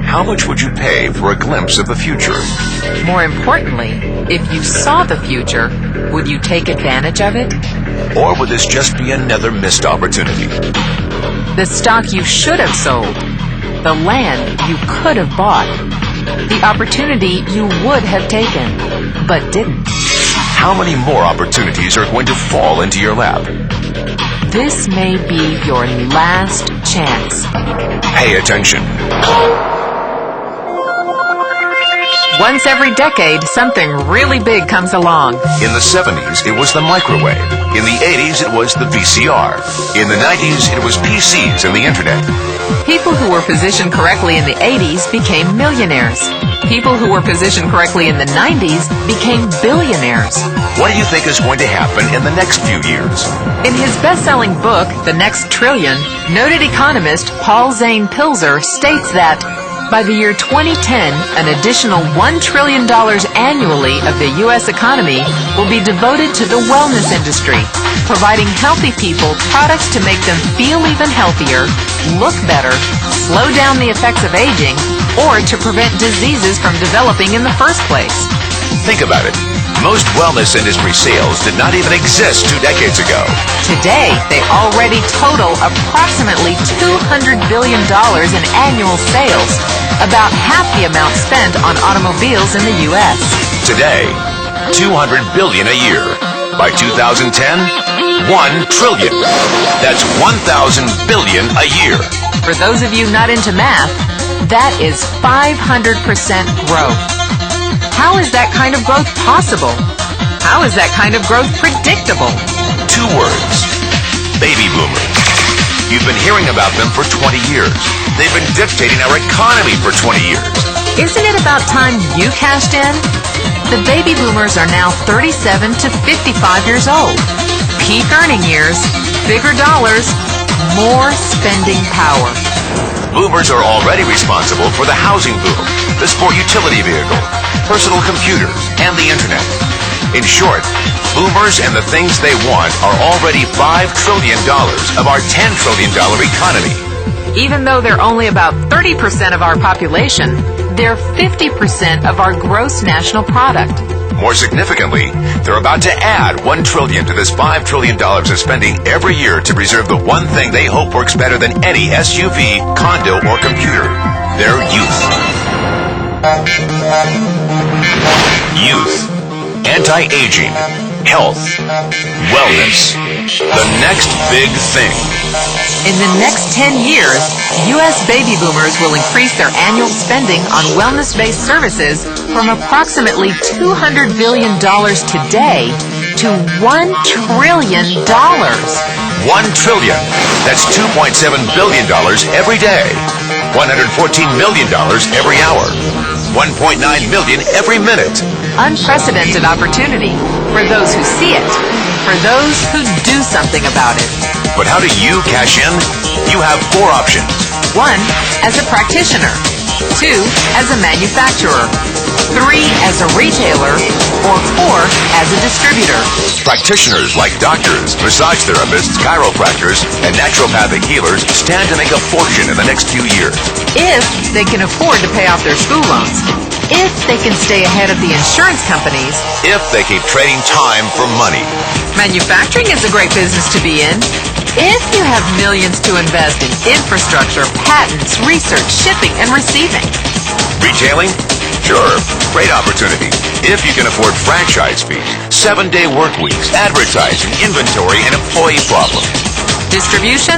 How much would you pay for a glimpse of the future? More importantly, if you saw the future, would you take advantage of it? Or would this just be another missed opportunity? The stock you should have sold, the land you could have bought, the opportunity you would have taken, but didn't. How many more opportunities are going to fall into your lap? This may be your last chance. Pay attention. Once every decade, something really big comes along. In the 70s, it was the microwave. In the 80s, it was the VCR. In the 90s, it was PCs and the internet. People who were positioned correctly in the 80s became millionaires. People who were positioned correctly in the 90s became billionaires. What do you think is going to happen in the next few years? In his best-selling book, The Next Trillion, noted economist Paul Zane Pilzer states that by the year 2010, an additional $1 trillion annually of the U.S. economy will be devoted to the wellness industry, providing healthy people products to make them feel even healthier, look better, slow down the effects of aging, or to prevent diseases from developing in the first place. Think about it. Most wellness industry sales did not even exist 2 decades ago. Today, they already total approximately $200 billion in annual sales, about half the amount spent on automobiles in the U.S. Today, $200 billion a year. By 2010, $1 trillion. That's 1,000 billion a year. For those of you not into math, that is 500% growth. How is that kind of growth possible? How is that kind of growth predictable? 2 words. Baby boomers. You've been hearing about them for 20 years. They've been dictating our economy for 20 years. Isn't it about time you cashed in? The baby boomers are now 37 to 55 years old. Peak earning years, bigger dollars, more spending power. Boomers are already responsible for the housing boom, the sport utility vehicle, personal computers, and the internet. In short, boomers and the things they want are already $5 trillion of our $10 trillion economy. Even though they're only about 30% of our population, they're 50% of our gross national product. More significantly, they're about to add $1 trillion to this $5 trillion of spending every year to preserve the one thing they hope works better than any SUV, condo, or computer: their youth. Youth. Anti-aging. Health. Wellness. The next big thing. In the next 10 years, U.S. baby boomers will increase their annual spending on wellness-based services from approximately $200 billion today to $1 trillion. $1 trillion. That's $2.7 billion every day. $114 million every hour. 1.9 million every minute. Unprecedented opportunity for those who see it, for those who do something about it. But how do you cash in? You have 4 options. 1, as a practitioner. 2, as a manufacturer. 3, as a retailer. Or 4, as a distributor. Practitioners like doctors, massage therapists, chiropractors, and naturopathic healers stand to make a fortune in the next few years. If they can afford to pay off their school loans. If they can stay ahead of the insurance companies. If they keep trading time for money. Manufacturing is a great business to be in. If you have millions to invest in infrastructure, patents, research, shipping, and receiving. Retailing? Sure, great opportunity. If you can afford franchise fees, 7-day work weeks, advertising, inventory, and employee problems. Distribution?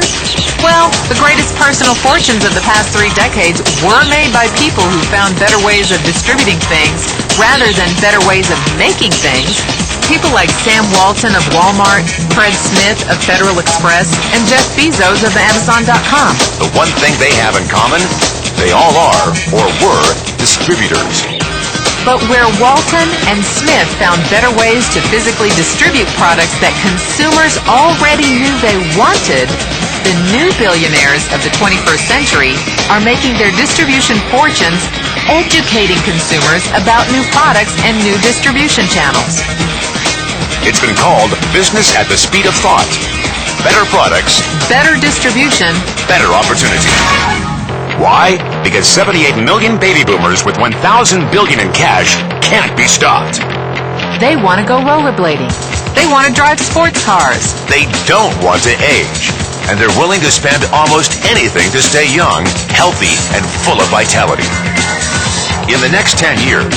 Well, the greatest personal fortunes of the past 3 decades were made by people who found better ways of distributing things rather than better ways of making things. People like Sam Walton of Walmart, Fred Smith of Federal Express, and Jeff Bezos of Amazon.com. The one thing they have in common, they all are, or were, distributors. But where Walton and Smith found better ways to physically distribute products that consumers already knew they wanted, the new billionaires of the 21st century are making their distribution fortunes educating consumers about new products and new distribution channels. It's been called business at the speed of thought. better products, better distribution, better opportunity. Why? Because 78 million baby boomers with 1,000 billion in cash can't be stopped. they want to go rollerblading. They want to drive sports cars. They don't want to age, and they're willing to spend almost anything to stay young, healthy, and full of vitality. In the next 10 years,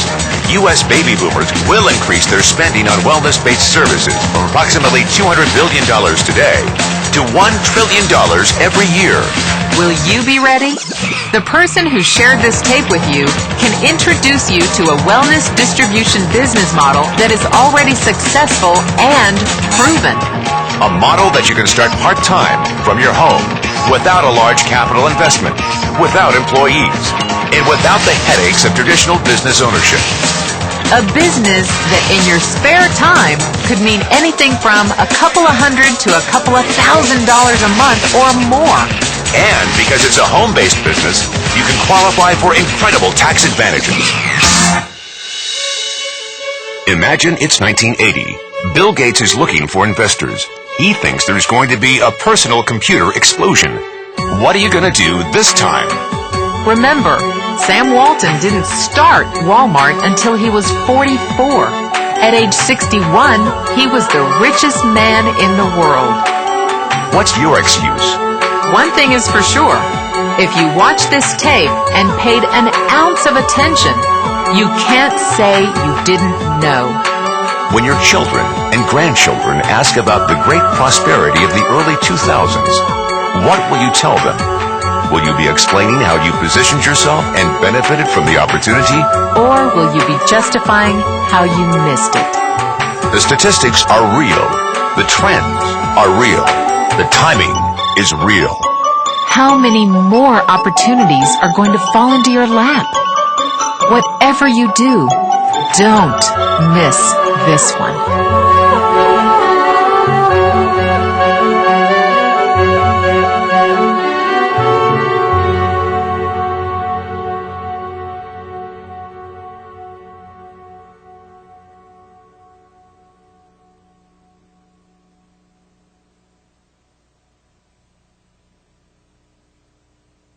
U.S. baby boomers will increase their spending on wellness-based services from approximately $200 billion today to $1 trillion every year. Will you be ready? The person who shared this tape with you can introduce you to a wellness distribution business model that is already successful and proven. A model that you can start part-time from your home, without a large capital investment, without employees, and without the headaches of traditional business ownership. A business that in your spare time could mean anything from a couple of $100 to a couple of $1,000 a month or more. And because it's a home-based business, you can qualify for incredible tax advantages. Imagine it's 1980. Bill Gates is looking for investors. He thinks there's going to be a personal computer explosion. What are you going to do this time? Remember, Sam Walton didn't start Walmart until he was 44. At age 61, he was the richest man in the world. What's your excuse? One thing is for sure. If you watched this tape and paid an ounce of attention, you can't say you didn't know. When your children and grandchildren ask about the great prosperity of the early 2000s, what will you tell them? Will you be explaining how you positioned yourself and benefited from the opportunity? Or will you be justifying how you missed it? The statistics are real. The trends are real. The timing is real. How many more opportunities are going to fall into your lap? Whatever you do, don't miss this one.